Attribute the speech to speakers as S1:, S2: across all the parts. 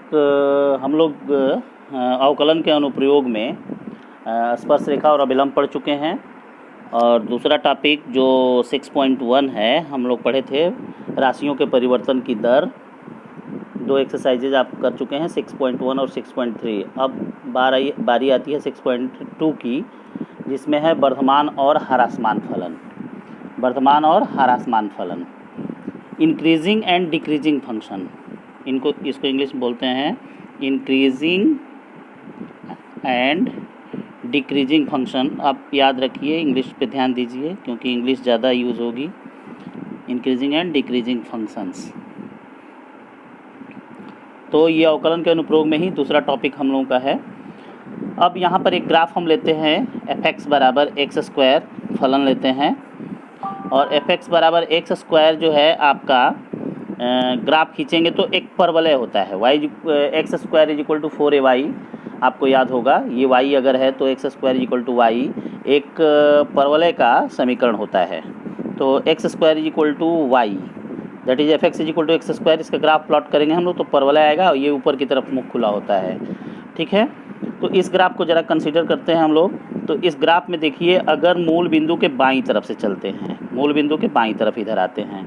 S1: हम लोग अवकलन के अनुप्रयोग में स्पर्शरेखा और अभिलंब पढ़ चुके हैं। और दूसरा टॉपिक जो 6.1 है हम लोग पढ़े थे, राशियों के परिवर्तन की दर। 2 एक्सरसाइजेज आप कर चुके हैं, 6.1 और 6.3। अब बारी आती है 6.2 की, जिसमें है वर्धमान और ह्रासमान फलन। वर्धमान और ह्रासमान फलन, इंक्रीजिंग एंड डिक्रीजिंग फंक्शन, इसको इंग्लिश में बोलते हैं इंक्रीजिंग एंड डिक्रीजिंग फंक्शन। आप याद रखिए, इंग्लिश पे ध्यान दीजिए क्योंकि इंग्लिश ज़्यादा यूज़ होगी। Increasing and decreasing functions. तो ये अवकलन के अनुप्रयोग में ही दूसरा टॉपिक हम लोगों का है। अब यहाँ पर एक ग्राफ हम लेते हैं, fx बराबर x² फलन लेते हैं। और fx बराबर x² जो है आपका ग्राफ खींचेंगे तो एक परवलय होता है, x² = 4ay। आपको याद होगा, ये y अगर है तो x² = y एक परवलय का समीकरण होता है। तो x² = y, that is fx = x²। इसका ग्राफ प्लॉट करेंगे हम लोग तो परवलय आएगा और ये ऊपर की तरफ मुख खुला होता है। ठीक है, तो इस ग्राफ को ज़रा कंसीडर करते हैं हम लोग। तो इस ग्राफ में देखिए, अगर मूल बिंदु के बाईं तरफ से चलते हैं, मूल बिंदु के बाईं तरफ इधर आते हैं,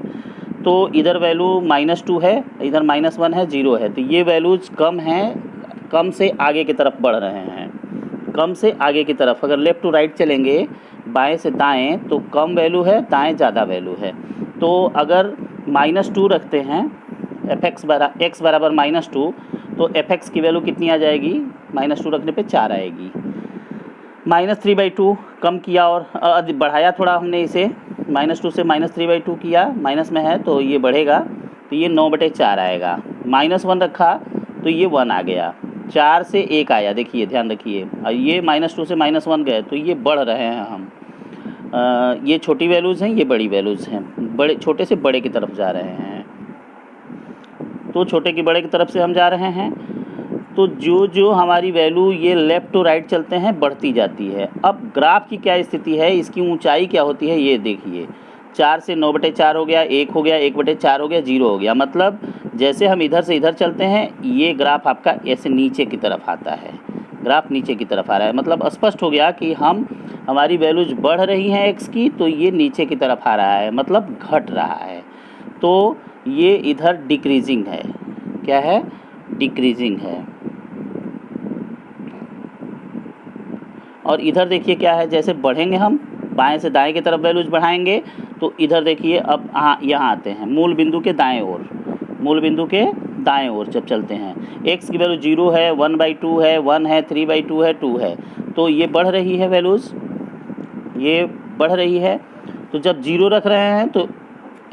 S1: तो इधर वैल्यू -2 है, इधर -1 है, 0 है। तो ये वैल्यूज कम हैं, कम से आगे की तरफ बढ़ रहे हैं, कम से आगे की तरफ। अगर लेफ़्ट टू राइट चलेंगे, बाएं से दाएं, तो कम वैल्यू है, दाएं ज़्यादा वैल्यू है। तो अगर -2 रखते हैं, x बराबर -2, तो fx की वैल्यू कितनी आ जाएगी? -2 रखने पे 4 आएगी। -3/2 कम किया और बढ़ाया थोड़ा हमने इसे, -2 से -3/2 किया, माइनस में है तो ये बढ़ेगा, तो ये 9/4 आएगा। -1 रखा तो ये 1 आ गया, 4 से 1 आया। देखिए, ध्यान रखिए, और ये -2 से -1 गए तो ये बढ़ रहे हैं हम। ये छोटी वैल्यूज़ हैं, ये बड़ी वैल्यूज़ हैं, छोटे से बड़े की तरफ जा रहे हैं। तो छोटे की बड़े की तरफ से हम जा रहे हैं, तो जो हमारी वैल्यू ये लेफ़्ट टू राइट चलते हैं बढ़ती जाती है। अब ग्राफ की क्या स्थिति है, इसकी ऊंचाई क्या होती है, ये देखिए। 4 से 9/4 हो गया, 1 हो गया, 1/4 हो गया, 0 हो गया। मतलब जैसे हम इधर से इधर चलते हैं, ये ग्राफ आपका ऐसे नीचे की तरफ आता है, ग्राफ नीचे की तरफ आ रहा है। मतलब स्पष्ट हो गया कि हमारी वैल्यूज बढ़ रही हैं एक्स की, तो ये नीचे की तरफ आ रहा है, मतलब घट रहा है। तो ये इधर डिक्रीजिंग है। क्या है? डिक्रीजिंग है। और इधर देखिए क्या है, जैसे बढ़ेंगे हम बाएं से दाएं की तरफ वैल्यूज बढ़ाएंगे, तो इधर देखिए अब यहाँ आते हैं मूल बिंदु के दाएं ओर, मूल बिंदु के दाएं ओर जब चलते हैं, x की वैल्यू 0 है, 1/2 है, 1 है, 3/2 है, 2 है, तो ये बढ़ रही है वैल्यूज़, ये बढ़ रही है। तो जब 0 रख रहे हैं तो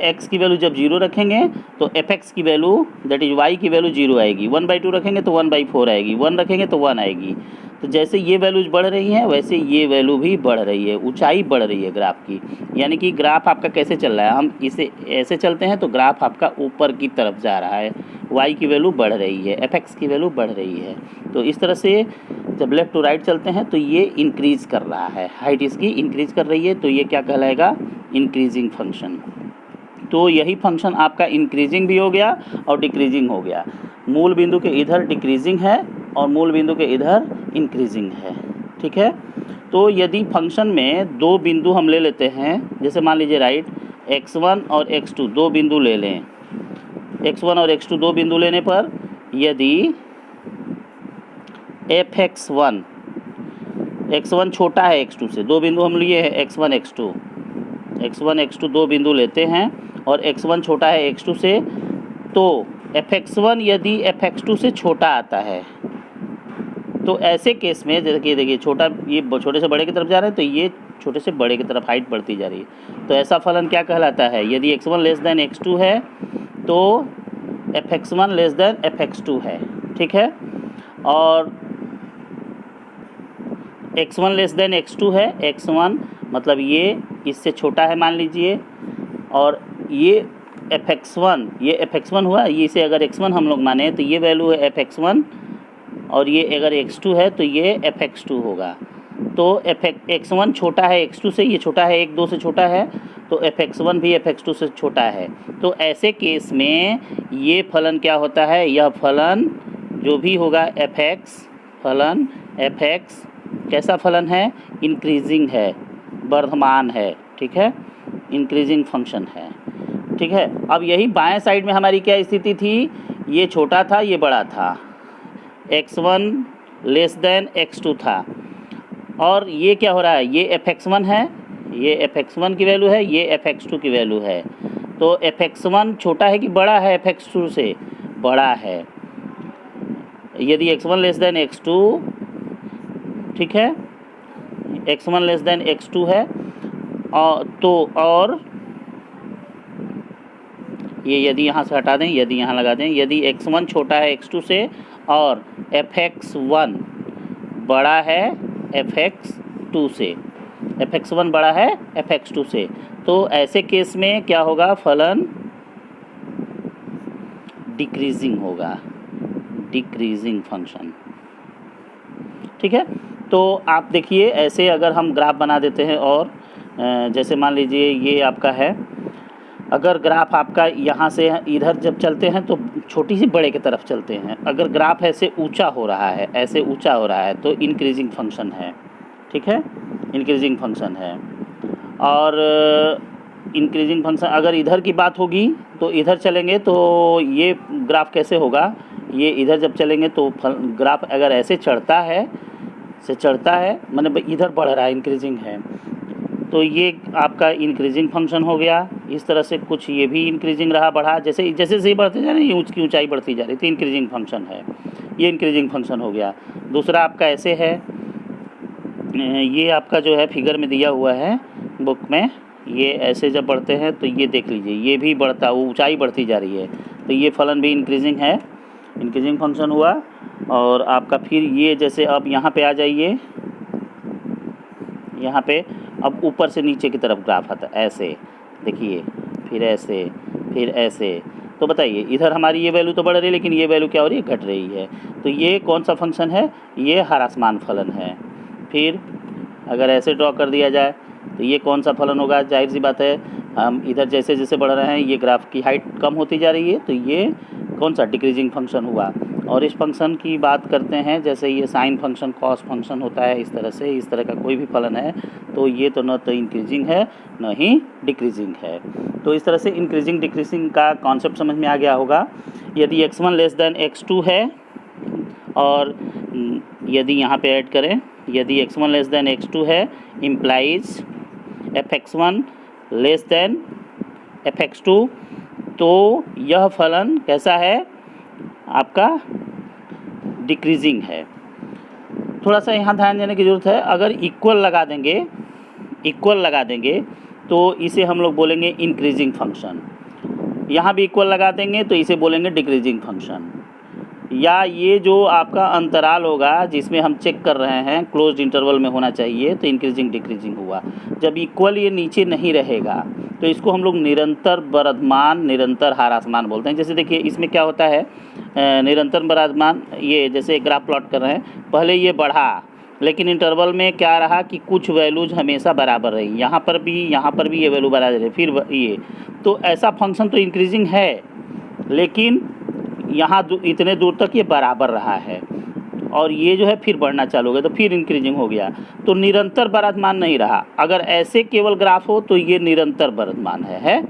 S1: x की वैल्यू जब 0 रखेंगे तो fx की वैल्यू दैट इज y की वैल्यू 0 आएगी। 1/2 रखेंगे तो 1/4 आएगी, 1 रखेंगे तो 1 आएगी। तो जैसे ये वैल्यूज बढ़ रही हैं, वैसे ये वैल्यू भी बढ़ रही है, ऊंचाई बढ़ रही है ग्राफ की। यानी कि ग्राफ आपका कैसे चल रहा है, हम इसे ऐसे चलते हैं तो ग्राफ आपका ऊपर की तरफ जा रहा है, y की वैल्यू बढ़ रही है, fx की वैल्यू बढ़ रही है। तो इस तरह से जब लेफ़्ट टू राइट चलते हैं तो ये इंक्रीज़ कर रहा है, हाइट इसकी इंक्रीज़ कर रही है, तो ये क्या कहलाएगा? Increasing function. तो यही फंक्शन आपका इंक्रीजिंग भी हो गया और डिक्रीजिंग हो गया। मूल बिंदु के इधर डिक्रीजिंग है और मूल बिंदु के इधर इंक्रीजिंग है। ठीक है, तो यदि फंक्शन में 2 बिंदु हम ले लेते हैं, जैसे मान लीजिए राइट, x1 और x2 2 बिंदु ले लें, x1 और x2 2 बिंदु लेने पर यदि fx1, x1 छोटा है x2 से, 2 बिंदु हम लिए हैं x1 x2 2 बिंदु लेते हैं और x1 छोटा है x2 से, तो fx1 यदि fx2 से छोटा आता है, तो ऐसे केस में देखिए छोटा, ये छोटे से बड़े की तरफ जा रहा है, तो ये छोटे से बड़े की तरफ हाइट बढ़ती जा रही है। तो ऐसा फलन क्या कहलाता है? यदि x1 < x2 है तो fx1 < fx2 है। ठीक है, और x1 < x2 है, x1 मतलब ये इससे छोटा है मान लीजिए, और ये fx1 हुआ, ये इसे अगर x1 हम लोग माने तो ये वैल्यू है fx1, और ये अगर x2 है तो ये fx2 होगा। तो x1 छोटा है x2 से, ये छोटा है 1, 2 से छोटा है, तो fx1 भी fx2 से छोटा है। तो ऐसे केस में ये फलन क्या होता है? यह फलन जो भी होगा fx फलन, fx कैसा फलन है, इंक्रीजिंग है, वर्धमान है, ठीक है, इंक्रीजिंग फंक्शन है, ठीक है। अब यही बाएं साइड में हमारी क्या स्थिति थी, ये छोटा था ये बड़ा था, x1 लेस देन x2 था, और ये क्या हो रहा है, ये fx1 है, ये fx1 की वैल्यू है, ये fx2 की वैल्यू है। तो fx1 छोटा है कि बड़ा है, fx2 से बड़ा है। यदि x1 लेस देन x2, ठीक है, x1 लेस देन x2 है, और ये यदि यहाँ से हटा दें, यदि यहाँ लगा दें, यदि x1 छोटा है x2 से और fx1 बड़ा है fx2 से, fx1 बड़ा है fx2 से, तो ऐसे केस में क्या होगा, फलन डिक्रीजिंग होगा, डिक्रीजिंग फंक्शन, ठीक है। तो आप देखिए ऐसे अगर हम ग्राफ बना देते हैं, और जैसे मान लीजिए ये आपका है, अगर ग्राफ आपका यहाँ से इधर जब चलते हैं तो छोटी सी बड़े की तरफ चलते हैं, अगर ग्राफ ऐसे ऊंचा हो रहा है, ऐसे ऊंचा हो रहा है तो इंक्रीजिंग फंक्शन है, ठीक है, इंक्रीजिंग फंक्शन है। और इंक्रीजिंग फंक्शन अगर इधर की बात होगी तो इधर चलेंगे तो ये ग्राफ कैसे होगा, ये इधर जब चलेंगे तो ग्राफ अगर ऐसे चढ़ता है, से चढ़ता है मतलब इधर बढ़ रहा है, इंक्रीजिंग है, तो ये आपका इंक्रीजिंग फंक्शन हो गया। इस तरह से कुछ ये भी इंक्रीजिंग रहा, बढ़ा, जैसे जैसे बढ़ते जा रहे हैं, ऊँच की ऊंचाई बढ़ती जा रही थी, इंक्रीजिंग फंक्शन है, ये इंक्रीजिंग फंक्शन हो गया। दूसरा आपका ऐसे है, ये आपका जो है फिगर में दिया हुआ है बुक में, ये ऐसे जब बढ़ते हैं तो ये देख लीजिए, ये भी बढ़ता, वो ऊंचाई बढ़ती जा रही है, तो ये फलन भी इंक्रीजिंग है, इंक्रीजिंग फंक्शन हुआ। और आपका फिर ये जैसे अब यहाँ पे आ जाइए, यहाँ पे अब ऊपर से नीचे की तरफ ग्राफ आता है, ऐसे देखिए, फिर ऐसे, फिर ऐसे, तो बताइए इधर हमारी ये वैल्यू तो बढ़ रही है, लेकिन ये वैल्यू क्या हो रही है, घट रही है। तो ये कौन सा फंक्शन है, ये ह्रासमान फलन है। फिर अगर ऐसे ड्रॉ कर दिया जाए तो ये कौन सा फलन होगा, जाहिर सी बात है, हम इधर जैसे जैसे बढ़ रहे हैं ये ग्राफ की हाइट कम होती जा रही है, तो ये कौन सा डिक्रीजिंग फंक्शन हुआ। और इस फंक्शन की बात करते हैं, जैसे ये साइन फंक्शन, कॉस फंक्शन होता है, इस तरह से, इस तरह का कोई भी फलन है तो ये तो न तो इंक्रीजिंग है न ही डिक्रीजिंग है। तो इस तरह से इंक्रीजिंग डिक्रीजिंग का कॉन्सेप्ट समझ में आ गया होगा। यदि x1 लेस देन x2 है, और यदि यहाँ पे ऐड करें, यदि x1 लेस देन x2 है, implies fx1 less then fx2, तो यह फलन कैसा है, आपका डिक्रीजिंग है। थोड़ा सा यहाँ ध्यान देने की ज़रूरत है, अगर इक्वल लगा देंगे, इक्वल लगा देंगे तो इसे हम लोग बोलेंगे इंक्रीजिंग फंक्शन, यहाँ भी इक्वल लगा देंगे तो इसे बोलेंगे डिक्रीजिंग फंक्शन। या ये जो आपका अंतराल होगा जिसमें हम चेक कर रहे हैं, क्लोज्ड इंटरवल में होना चाहिए, तो इंक्रीजिंग डिक्रीजिंग हुआ। जब इक्वल ये नीचे नहीं रहेगा तो इसको हम लोग निरंतर वर्धमान, निरंतर ह्रासमान बोलते हैं। जैसे देखिए इसमें क्या होता है, निरंतर वर्धमान, ये जैसे ग्राफ प्लॉट कर रहे हैं, पहले ये बढ़ा लेकिन इंटरवल में क्या रहा कि कुछ वैल्यूज हमेशा बराबर रही, यहाँ पर भी ये वैल्यू बराबर है, फिर ये, तो ऐसा फंक्शन तो इंक्रीजिंग है, लेकिन यहाँ इतने दूर तक ये बराबर रहा है, और ये जो है फिर बढ़ना चालू हो गया तो फिर इंक्रीजिंग हो गया, तो निरंतर वर्धमान नहीं रहा। अगर ऐसे केवल ग्राफ हो तो ये निरंतर वर्धमान है।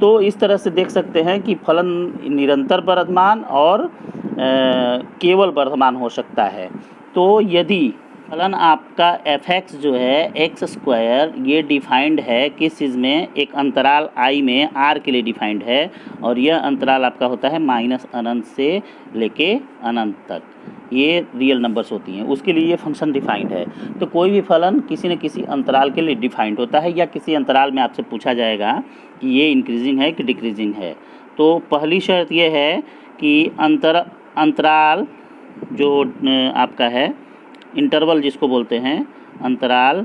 S1: तो इस तरह से देख सकते हैं कि फलन निरंतर वर्धमान और केवल वर्धमान हो सकता है। तो यदि फलन आपका fx जो है x स्क्वायर, ये डिफाइंड है किस चीज़ में, एक अंतराल i में r के लिए डिफाइंड है, और यह अंतराल आपका होता है माइनस अनंत से लेके अनंत तक, ये रियल नंबर्स होती हैं, उसके लिए ये फंक्शन डिफाइंड है। तो कोई भी फलन किसी न किसी अंतराल के लिए डिफाइंड होता है, या किसी अंतराल में आपसे पूछा जाएगा कि ये इंक्रीजिंग है कि डिक्रीजिंग है। तो पहली शर्त ये है कि अंतराल जो आपका है, इंटरवल जिसको बोलते हैं, अंतराल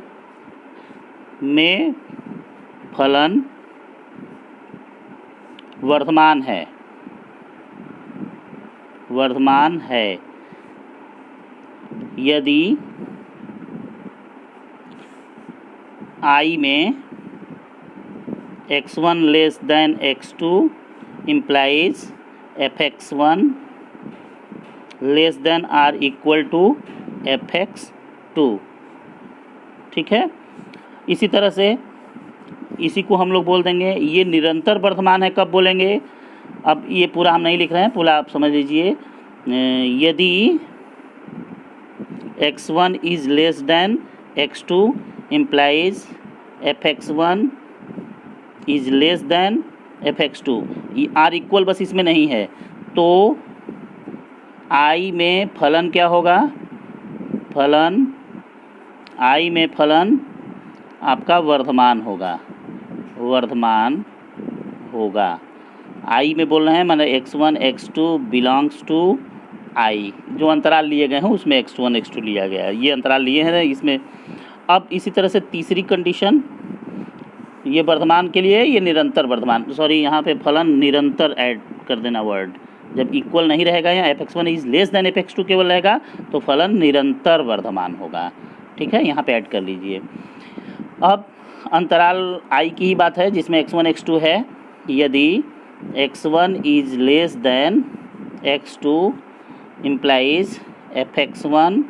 S1: में फलन वर्धमान है, वर्धमान है। यदि i में x1 less than x2 implies fx1 less than or equal to fx2। ठीक है, इसी तरह से इसी को हम लोग बोल देंगे, ये निरंतर वर्धमान है। कब बोलेंगे? अब ये पूरा हम नहीं लिख रहे हैं, पूरा आप समझ लीजिए। यदि x1 is less than x2 implies fx1 is less then fx2। ये आर इक्वल बस इसमें नहीं है, तो आई में फलन क्या होगा? फलन आई में फलन आपका वर्धमान होगा, वर्धमान होगा। आई में बोल रहे हैं माने x1 x2 बिलोंग्स टू आई, जो अंतराल लिए गए हैं उसमें x1 x2 लिया गया है, ये अंतराल लिए हैं इसमें। अब इसी तरह से तीसरी कंडीशन, ये वर्धमान के लिए, ये निरंतर वर्धमान, सॉरी यहाँ पे फलन निरंतर ऐड कर देना वर्ड। जब इक्वल नहीं रहेगा या fx1 is less then fx2 केवल रहेगा तो फलन निरंतर वर्धमान होगा। ठीक है, यहाँ पे ऐड कर लीजिए। अब अंतराल आई की ही बात है जिसमें x1 x2 है। यदि x1 is less than x2 implies fx1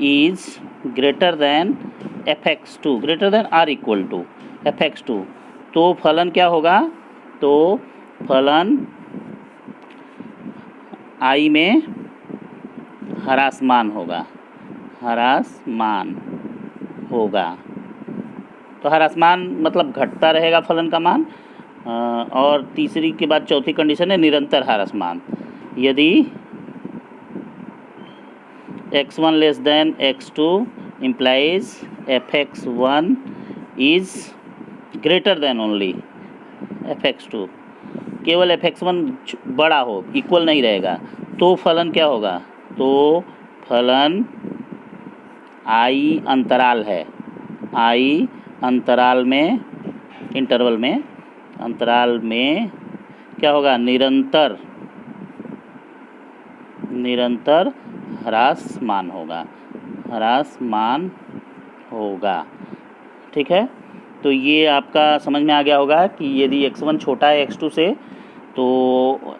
S1: is greater than fx2, greater than or equal to fx2, तो फलन क्या होगा? तो फलन आई में ह्रासमान होगा, ह्रासमान होगा। तो ह्रासमान मतलब घटता रहेगा फलन का मान। और तीसरी के बाद चौथी कंडीशन है निरंतर ह्रासमान। यदि x1 less than x2 implies fx1 is greater then only fx2, केवल fx1 बड़ा हो, इक्वल नहीं रहेगा, तो फलन क्या होगा? तो फलन आई अंतराल है, आई अंतराल में, इंटरवल में, अंतराल में क्या होगा? निरंतर, निरंतर ह्रासमान होगा, ह्रासमान होगा। ठीक है, तो ये आपका समझ में आ गया होगा कि यदि x1 छोटा है x2 से तो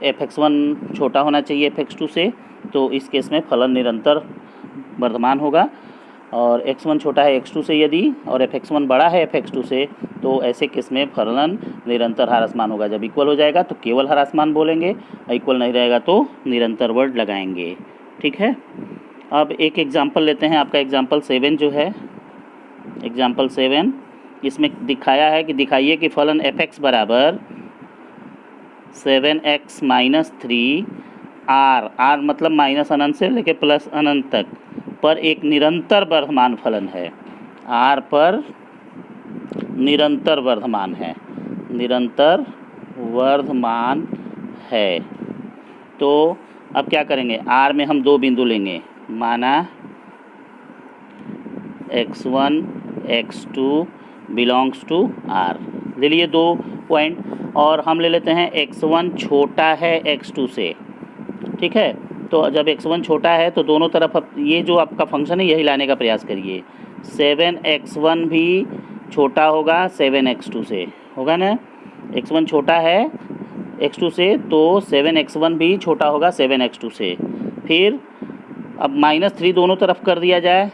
S1: fx1 छोटा होना चाहिए fx2 से, तो इस केस में फलन निरंतर वर्धमान होगा। और x1 छोटा है x2 से यदि, और fx1 बड़ा है fx2 से, तो ऐसे केस में फलन निरंतर ह्रासमान होगा। जब इक्वल हो जाएगा तो केवल ह्रासमान बोलेंगे, इक्वल नहीं रहेगा तो निरंतर वर्ड लगाएंगे। ठीक है, अब एक एग्जाम्पल लेते हैं। आपका एग्जाम्पल 7 जो है, एग्जाम्पल 7, इसमें दिखाया है कि दिखाइए कि फलन fx बराबर 7x माइनस 3 r मतलब माइनस अनंत से लेके प्लस अनंत तक पर एक निरंतर वर्धमान फलन है। r पर निरंतर वर्धमान है, निरंतर वर्धमान है। तो अब क्या करेंगे? r में हम दो बिंदु लेंगे, माना x1 x2 belongs to r, ले लिए दो पॉइंट, और हम ले लेते हैं x1 छोटा है x2 से। ठीक है, तो जब x1 छोटा है तो दोनों तरफ ये जो आपका फंक्शन है यही लाने का प्रयास करिए। 7x1 भी छोटा होगा 7x2 से, होगा ना? x1 छोटा है x2 से तो 7x1 भी छोटा होगा 7x2 से। फिर अब -3 दोनों तरफ कर दिया जाए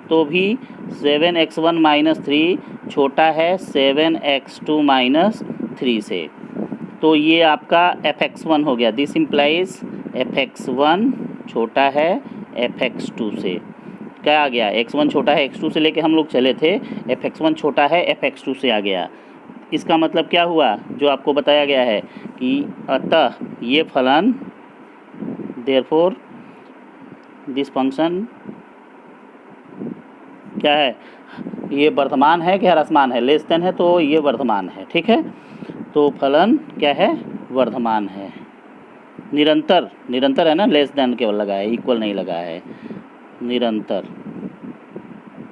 S1: तो भी 7x1 - 3 छोटा है 7x2 - 3 से। तो ये आपका fx1 हो गया। दिस इम्प्लाइज fx1 छोटा है fx2 से। क्या आ गया? x1 छोटा है x2 से लेके हम लोग चले थे, fx1 छोटा है fx2 से आ गया। इसका मतलब क्या हुआ? जो आपको बताया गया है कि अतः ये फलन, देयरफॉर दिस फंक्शन क्या है? ये वर्धमान है कि ह्रासमान है? लेस देन है तो ये वर्धमान है। ठीक है, तो फलन क्या है? वर्धमान है। निरंतर, निरंतर है ना, लेस देन केवल लगा है, इक्वल नहीं लगा है। निरंतर,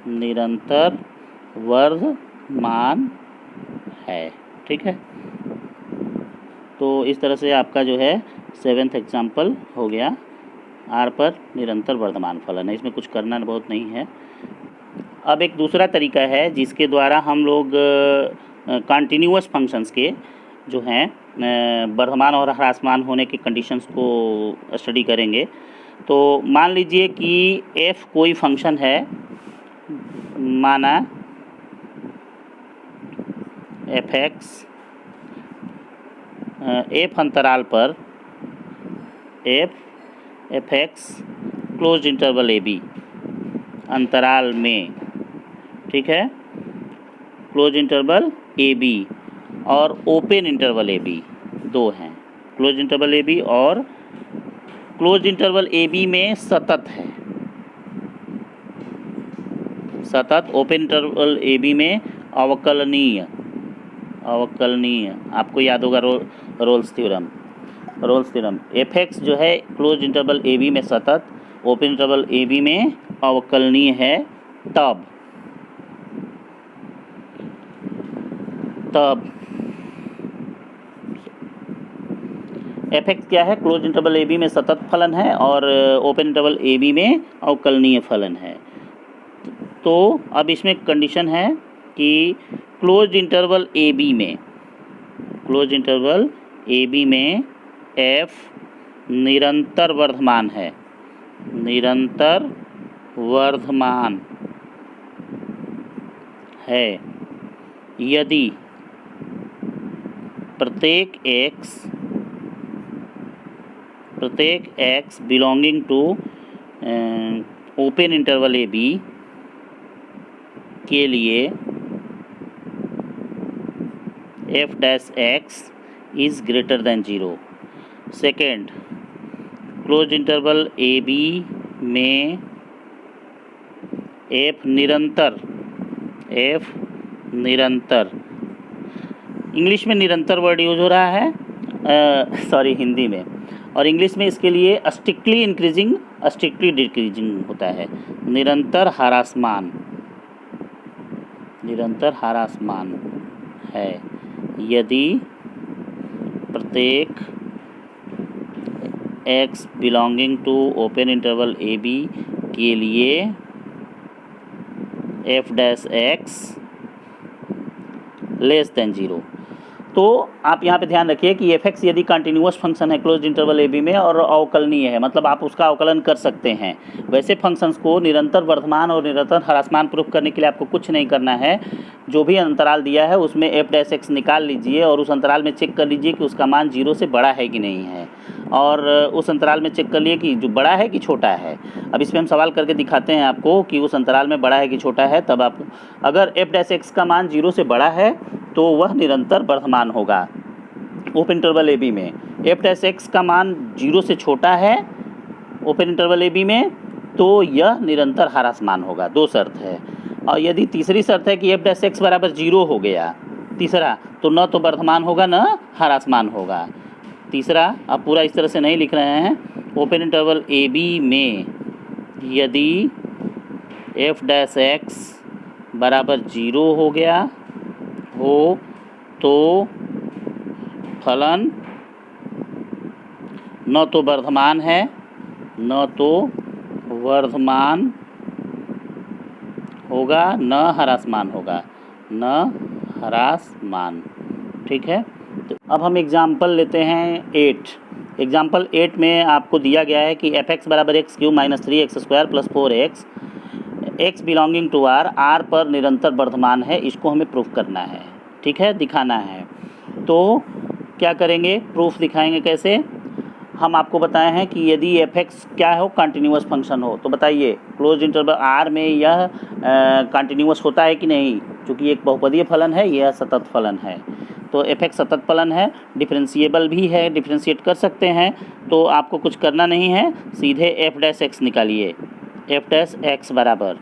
S1: निरंतर वर्धमान है। ठीक है, तो इस तरह से आपका जो है 7th एग्जाम्पल हो गया। आर पर निरंतर वर्धमान फलन है, इसमें कुछ करना बहुत नहीं है। अब एक दूसरा तरीका है जिसके द्वारा हम लोग कंटिन्यूअस फंक्शंस के जो हैं वर्धमान और ह्रासमान होने के कंडीशंस को स्टडी करेंगे। तो मान लीजिए कि f कोई फंक्शन है, माना fx f अंतराल पर fx क्लोज इंटरवल ab अंतराल में, ठीक है, क्लोज इंटरवल ab और ओपन इंटरवल ab दो हैं। क्लोज इंटरवल ab और क्लोज इंटरवल ab में सतत है, सतत। ओपन इंटरवल ab में अवकलनीय, अवकलनीय, आपको याद होगा रोल्स थ्योरम। fx जो है क्लोज इंटरवल ab में सतत, ओपन इंटरवल ab में अवकलनीय है, तब fx क्या है, क्लोज इंटरवल ab में सतत फलन है और ओपन इंटरवल ab में अवकलनीय फलन है। तो अब इसमें कंडीशन है कि क्लोज इंटरवल ab में f निरंतर वर्धमान है, निरंतर वर्धमान है यदि प्रत्येक x belonging to open interval ab के लिए f dash x is greater than 0। Second, close interval ab में f निरंतर, इंग्लिश में निरंतर वर्ड यूज हो रहा है, सॉरी हिंदी में, और इंग्लिश में इसके लिए स्ट्रिक्टली इंक्रीजिंग स्ट्रिक्टली डिक्रीजिंग होता है। निरंतर ह्रासमान है यदि प्रत्येक x belonging to open interval ab के लिए f dash x less than 0। तो आप यहाँ पे ध्यान रखिए कि fx यदि कंटिन्यूअस फंक्शन है क्लोज इंटरवल ab में और अवकलनीय है, मतलब आप उसका अवकलन कर सकते हैं। वैसे फंक्शंस को निरंतर वर्धमान और निरंतर ह्रासमान प्रूफ करने के लिए आपको कुछ नहीं करना है। जो भी अंतराल दिया है उसमें f डैश x निकाल लीजिए और उस अंतराल में चेक कर लीजिए कि उसका मान 0 से बड़ा है कि नहीं है, और उस अंतराल में चेक कर लिए कि जो बड़ा है कि छोटा है। अब इसमें हम सवाल करके दिखाते हैं आपको कि उस अंतराल में बड़ा है कि छोटा है। तब आप अगर f डैश x का मान 0 से बड़ा है तो वह निरंतर वर्धमान होगा। ओपन इंटरवल ab में f डैश x का मान 0 से छोटा है ओपन इंटरवल ab में, तो यह निरंतर ह्रासमान होगा। दो शर्त है। और यदि तीसरी शर्त है कि f डैश x बराबर 0 हो गया, तीसरा, तो न तो वर्धमान होगा न ह्रासमान होगा। तीसरा आप पूरा इस तरह से नहीं लिख रहे हैं। ओपन इंटरवल ab में यदि f डैश x बराबर 0 हो गया हो तो फलन न तो वर्धमान है, न तो वर्धमान होगा, न ह्रासमान होगा, न ह्रासमान। ठीक है। तो अब हम एग्जाम्पल लेते हैं 8। एग्जाम्पल 8 में आपको दिया गया है कि fx बराबर x cube minus 3x square plus 4x x belonging to r पर निरंतर वर्धमान है। इसको हमें प्रूफ करना है, ठीक है, दिखाना है। तो क्या करेंगे, प्रूफ दिखाएंगे कैसे। हम आपको बताए हैं कि यदि fx क्या हो, कंटिन्यूअस फंक्शन हो, तो बताइए क्लोज इंटरवल r में यह कंटिन्यूअस होता है कि नहीं। चूँकि एक बहुपदीय फलन है, यह सतत फलन है, तो fx सतत फलन है, डिफरेंशिएबल भी है, डिफरेंशिएट कर सकते हैं। तो आपको कुछ करना नहीं है, सीधे f डैश x निकालिए। f डैश x बराबर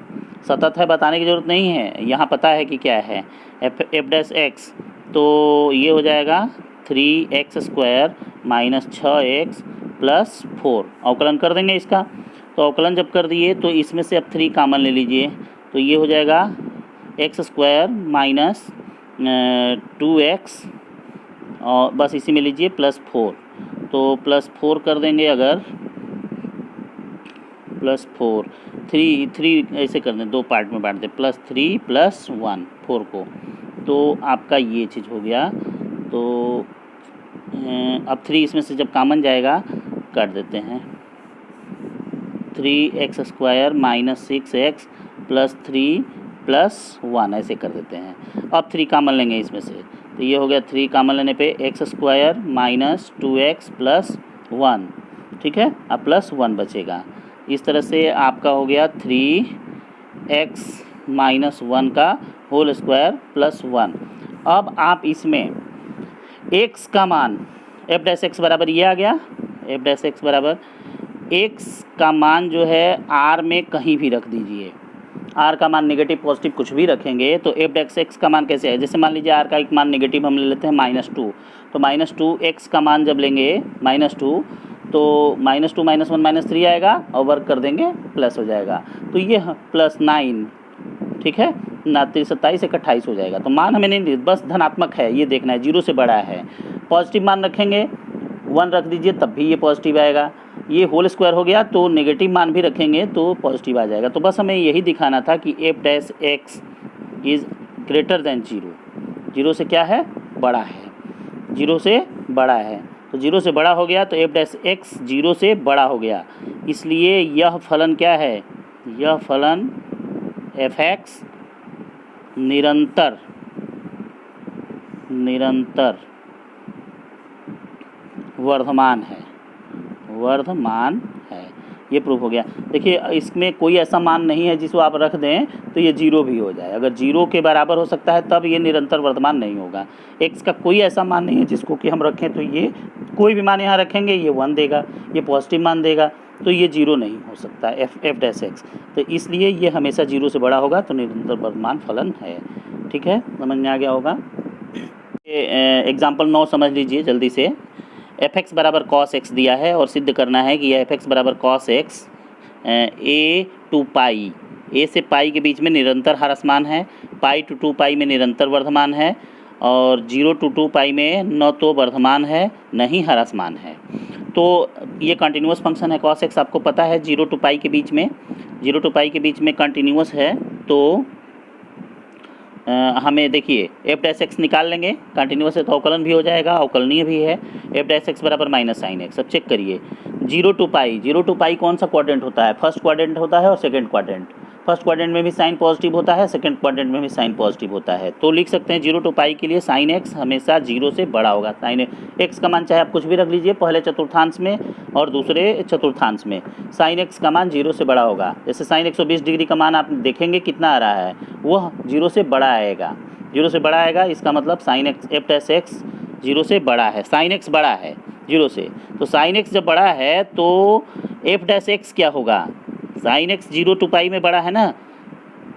S1: सतत है, बताने की ज़रूरत नहीं है, यहाँ पता है कि क्या है f डैश x। तो ये हो जाएगा 3x square minus 6x plus 4। अवकलन कर देंगे इसका। तो अवकलन जब कर दिए तो इसमें से अब 3 कामन ले लीजिए, तो ये हो जाएगा x स्क्वायर माइनस 2x और बस इसी में लीजिए प्लस 4। तो प्लस 4 कर देंगे अगर, प्लस 4 3 ऐसे कर दें, 2 पार्ट में बांट दें, प्लस 3 प्लस 1 4 को, तो आपका ये चीज़ हो गया। तो अब 3 इसमें से जब कॉमन जाएगा काट देते हैं, 3x² minus 6x plus 3 plus 1 ऐसे कर देते हैं। अब 3 कॉमन लेंगे इसमें से, तो ये हो गया 3 कॉमन लेने पे x² माइनस 2x प्लस 1, ठीक है। अब प्लस 1 बचेगा। इस तरह से आपका हो गया 3x माइनस 1 का होल स्क्वायर प्लस 1। अब आप इसमें x का मान f डैश x बराबर ये आ गया, f डैश x बराबर x का मान जो है r में कहीं भी रख दीजिए। r का मान नेगेटिव पॉजिटिव कुछ भी रखेंगे तो f डैश x का मान कैसे है, जैसे मान लीजिए r का एक मान नेगेटिव हम ले लेते हैं -2, तो -2x का मान जब लेंगे -2 तो -2 -1 -3 आएगा और वर्क कर देंगे प्लस हो जाएगा, तो ये +9, ठीक है ना, 27 एक 28 हो जाएगा। तो मान हमें नहीं, बस धनात्मक है ये देखना है, 0 से बड़ा है। पॉजिटिव मान रखेंगे 1 रख दीजिए तब भी ये पॉजिटिव आएगा। ये होल स्क्वायर हो गया तो नेगेटिव मान भी रखेंगे तो पॉजिटिव आ जाएगा। तो बस हमें यही दिखाना था कि f dash x is greater than 0, 0 से क्या है, बड़ा है, 0 से बड़ा है। तो 0 से बड़ा हो गया तो f डैश x 0 से बड़ा हो गया, इसलिए यह फलन क्या है, यह फलन f(x) निरंतर वर्धमान है, ये प्रूफ हो गया। देखिए इसमें कोई ऐसा मान नहीं है जिसको आप रख दें तो ये 0 भी हो जाए, अगर 0 के बराबर हो सकता है तब ये निरंतर वर्धमान नहीं होगा। x का कोई ऐसा मान नहीं है जिसको कि हम रखें तो ये कोई भी मान यहाँ रखेंगे ये 1 देगा, ये पॉजिटिव मान देगा, तो ये 0 नहीं हो सकता f डैश x। तो इसलिए ये हमेशा 0 से बड़ा होगा तो निरंतर वर्धमान फलन है, ठीक है, समझ में आ गया होगा। एग्जाम्पल 9 समझ लीजिए जल्दी से। f(x) बराबर cos x दिया है और सिद्ध करना है कि यह f(x) बराबर cos x a to pi, a से पाई के बीच में निरंतर ह्रासमान है, पाई to 2 पाई में निरंतर वर्धमान है और 0 to 2 पाई में न तो वर्धमान है न ही ह्रासमान है। तो ये कंटिन्यूअस फंक्शन है cos x, आपको पता है 0 to पाई के बीच में कंटिन्यूअस है। तो हमें देखिए f डैश x निकाल लेंगे, कंटिन्यूअस है तो अवकलन भी हो जाएगा, अवकलनीय भी है। f डैश x बराबर माइनस साइन x। अब चेक करिए 0 to पाई कौन सा क्वाड्रेंट होता है, फर्स्ट क्वाड्रेंट होता है और सेकंड क्वाड्रेंट। फर्स्ट क्वाड्रेंट में भी साइन पॉजिटिव होता है, सेकंड क्वाड्रेंट में भी साइन पॉजिटिव होता है। तो लिख सकते हैं 0 to पाई के लिए साइन x हमेशा 0 से बड़ा होगा। साइन x का मान चाहे आप कुछ भी रख लीजिए, पहले चतुर्थांश में और दूसरे चतुर्थांश में साइन x का मान 0 से बड़ा होगा। जैसे साइन 120 डिग्री का मान आप देखेंगे कितना आ रहा है, वह 0 से बड़ा आएगा, 0 से बड़ा आएगा, इसका मतलब sine x f dash x 0 से बड़ा है, साइन x बड़ा है 0 से। तो साइन x जब बड़ा है तो f डैश x क्या होगा, साइन x 0 to पाई में बड़ा है ना,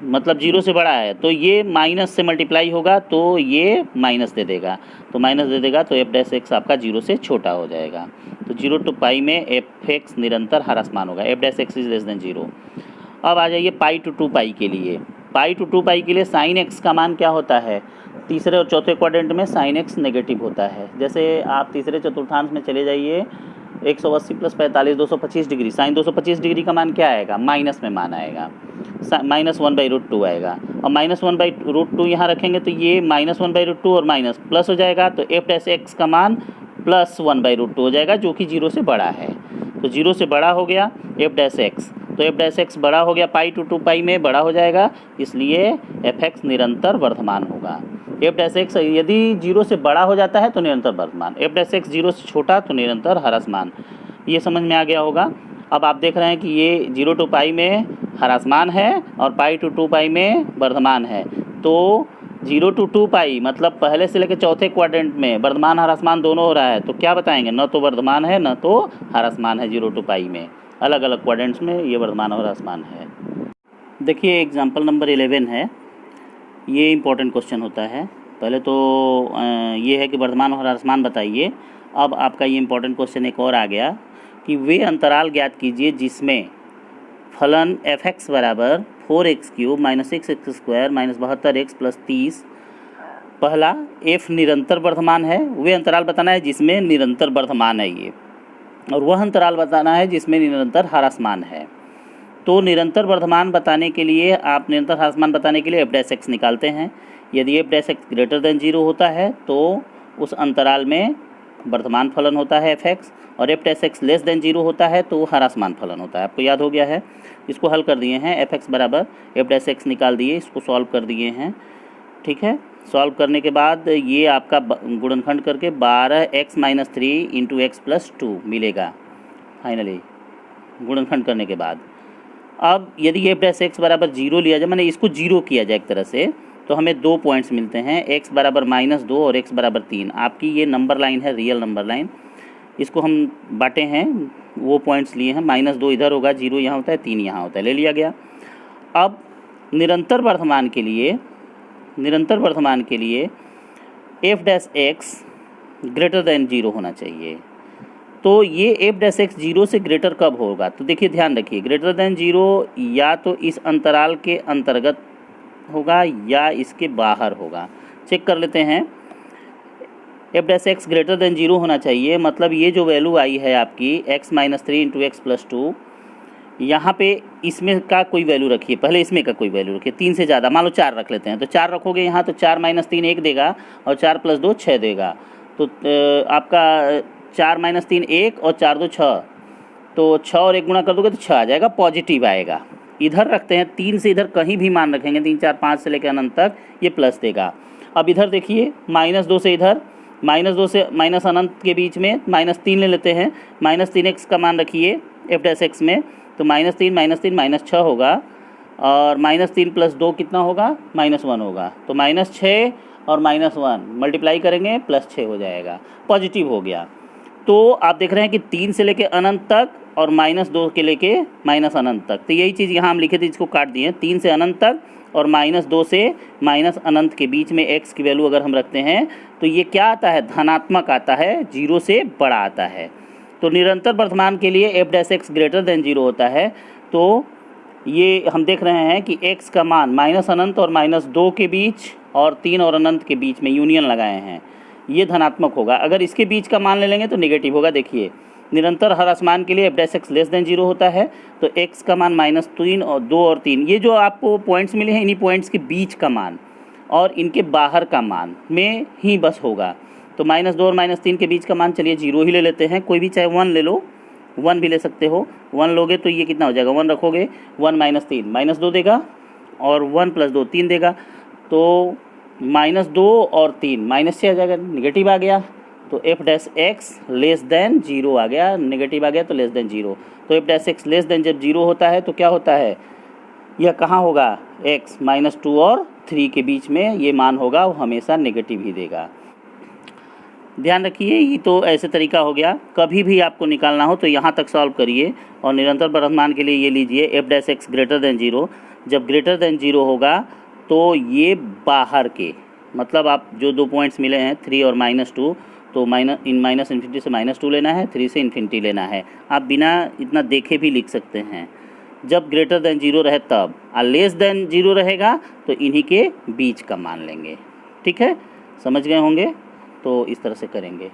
S1: मतलब 0 से बड़ा है, तो ये माइनस से मल्टीप्लाई होगा तो ये माइनस दे देगा, तो माइनस दे देगा तो f डैश x आपका 0 से छोटा हो जाएगा। तो 0 to पाई में f(x) निरंतर ह्रासमान होगा, f dash x is less than 0। अब आ जाइए पाई to 2 पाई के लिए। पाई to 2 पाई के लिए साइन x का मान क्या होता है, तीसरे और चौथे क्वाड्रेंट में साइन x नेगेटिव होता है। जैसे आप तीसरे चतुर्थांश में चले जाइए, 180 + 45 225 डिग्री, साइन 225 डिग्री का मान क्या आएगा, माइनस में मान आएगा, -1/√2 आएगा। और -1/√2 यहाँ रखेंगे तो ये -1/√2 और माइनस प्लस हो जाएगा, तो f डैश x का मान +1/√2 हो जाएगा जो कि 0 से बड़ा है। तो 0 से बड़ा हो गया f डैश x, तो f डैश x बड़ा हो गया पाई to 2 पाई में बड़ा हो जाएगा, इसलिए f(x) निरंतर वर्धमान होगा। f डैश x यदि 0 से बड़ा हो जाता है तो निरंतर वर्धमान, f डैश x 0 से छोटा तो निरंतर ह्रासमान। ये समझ में आ गया होगा। अब आप देख रहे हैं कि ये 0 to पाई में ह्रासमान है और पाई to 2 पाई में वर्धमान है। तो 0 to 2 पाई मतलब पहले से लेकर चौथे क्वाड्रेंट में वर्धमान ह्रासमान दोनों हो रहा है, तो क्या बताएंगे, न तो वर्धमान है न तो ह्रासमान है। 0 to पाई में अलग अलग क्वाड्रेंट्स में ये वर्धमान और ह्रासमान है। देखिए एग्जाम्पल नंबर 11 है, ये इम्पोर्टेंट क्वेश्चन होता है। पहले तो ये है कि वर्धमान और ह्रासमान बताइए। अब आपका ये इम्पोर्टेंट क्वेश्चन एक और आ गया कि वे अंतराल ज्ञात कीजिए जिसमें फलन f(x) बराबर 4x³ - 6x² - 72x + 30। पहला f निरंतर वर्धमान है, वे अंतराल बताना है जिसमें निरंतर वर्धमान है ये, और वह अंतराल बताना है जिसमें निरंतर ह्रासमान है। तो निरंतर वर्धमान बताने के लिए आप निरंतर ह्रासमान बताने के लिए f डैश x निकालते हैं। यदि f dash x greater than 0 होता है तो उस अंतराल में वर्तमान फलन होता है fx, और F dash x less than 0 होता है तो वो ह्रासमान फलन होता है। आपको याद हो गया है। इसको हल कर दिए हैं, एफ एक्स बराबर एफ डैश एक्स निकाल दिए, इसको सॉल्व कर दिए हैं। ठीक है, सॉल्व करने के बाद ये आपका गुणनखंड करके 12x-3 इंटू एक्स प्लस 2 मिलेगा फाइनली गुणनखंड करने के बाद। अब यदि एफ डैश एक्स बराबर 0 लिया जाए, मैंने इसको 0 किया जाए एक तरह से, तो हमें 2 पॉइंट्स मिलते हैं, x बराबर -2 और x बराबर 3। आपकी ये नंबर लाइन है, रियल नंबर लाइन, इसको हम बांटे हैं, वो पॉइंट्स लिए हैं। -2 इधर होगा, 0 यहाँ होता है, 3 यहाँ होता है, ले लिया गया। अब निरंतर वर्तमान के लिए F dash x greater than 0 होना चाहिए। तो ये एफ डैश एक्स 0 से ग्रेटर कब होगा? तो देखिए, ध्यान रखिए, ग्रेटर देन 0 या तो इस अंतराल के अंतर्गत होगा या इसके बाहर होगा। चेक कर लेते हैं। F dash x greater than 0 होना चाहिए, मतलब ये जो वैल्यू आई है आपकी x-3 इंटू एक्स प्लस 2, यहाँ पे इसमें का कोई वैल्यू रखिए, पहले इसमें का कोई वैल्यू रखिए, 3 से ज़्यादा, मान लो 4 रख लेते हैं, तो 4 रखोगे यहाँ तो 4 - 3 1 देगा, और 4 + 2 6 देगा। तो आपका 4 - 3 1 और 4 2 6, तो 6 और 1 गुणा कर दोगे तो 6 आ जाएगा, पॉजिटिव आएगा। इधर रखते हैं, 3 से इधर कहीं भी मान रखेंगे, 3 4 5 से लेकर अनंत तक, ये प्लस देगा। अब इधर देखिए, -2 से इधर, -2 से माइनस अनंत के बीच में -3 ले लेते हैं, -3x का मान रखिए एफ डैश एक्स में, तो -3 -6 होगा, और -3 + 2 कितना होगा? -1 होगा। तो -6 और -1 मल्टीप्लाई करेंगे, +6 हो जाएगा, पॉजिटिव हो गया। तो आप देख रहे हैं कि 3 से लेके अनंत तक और -2 के लेके माइनस अनंत तक, तो यही चीज़ यहाँ हम लिखे थे, इसको काट दिए। 3 से अनंत तक और -2 से माइनस अनंत के बीच में x की वैल्यू अगर हम रखते हैं तो ये क्या आता है? धनात्मक आता है, 0 से बड़ा आता है। तो निरंतर वर्तमान के लिए F dash x greater than 0 होता है। तो ये हम देख रहे हैं कि x का मान माइनस अनंत और -2 के बीच और 3 और अनंत के बीच में यूनियन लगाए हैं, ये धनात्मक होगा। अगर इसके बीच का मान ले लेंगे तो नेगेटिव होगा। देखिए, निरंतर ह्रासमान के लिए F dash x less than 0 होता है, तो x का मान -3 और 2 और 3, ये जो आपको पॉइंट्स मिले हैं, इन्हीं पॉइंट्स के बीच का मान और इनके बाहर का मान में ही बस होगा। तो -2 और -3 के बीच का मान चलिए 0 ही ले लेते हैं, कोई भी, चाहे 1 ले लो, 1 भी ले सकते हो। 1 लोगे तो ये कितना हो जाएगा? 1 रखोगे, 1 - 3 -2 देगा, और 1 + 2 3 देगा, तो -2 और 3 माइनस से आ जाएगा, निगेटिव आ गया। तो F dash x less than 0 आ गया, नेगेटिव आ गया तो लेस देन 0। तो F dash x less than जब 0 होता है तो क्या होता है? यह कहाँ होगा? x -2 और 3 के बीच में ये मान होगा, वो हमेशा नेगेटिव ही देगा। ध्यान रखिए, ये तो ऐसे तरीका हो गया। कभी भी आपको निकालना हो तो यहाँ तक सॉल्व करिए, और निरंतर वर्तमान के लिए ये लीजिए F dash x greater than 0। जब ग्रेटर देन 0 होगा तो ये बाहर के, मतलब आप जो 2 पॉइंट्स मिले हैं 3 और -2, तो माइनस इन्फिनिटी से -2 लेना है, 3 से इन्फिनिटी लेना है। आप बिना इतना देखे भी लिख सकते हैं। जब ग्रेटर देन 0 रहे तब, और लेस देन 0 रहेगा तो इन्हीं के बीच का मान लेंगे। ठीक है, समझ गए होंगे? तो इस तरह से करेंगे।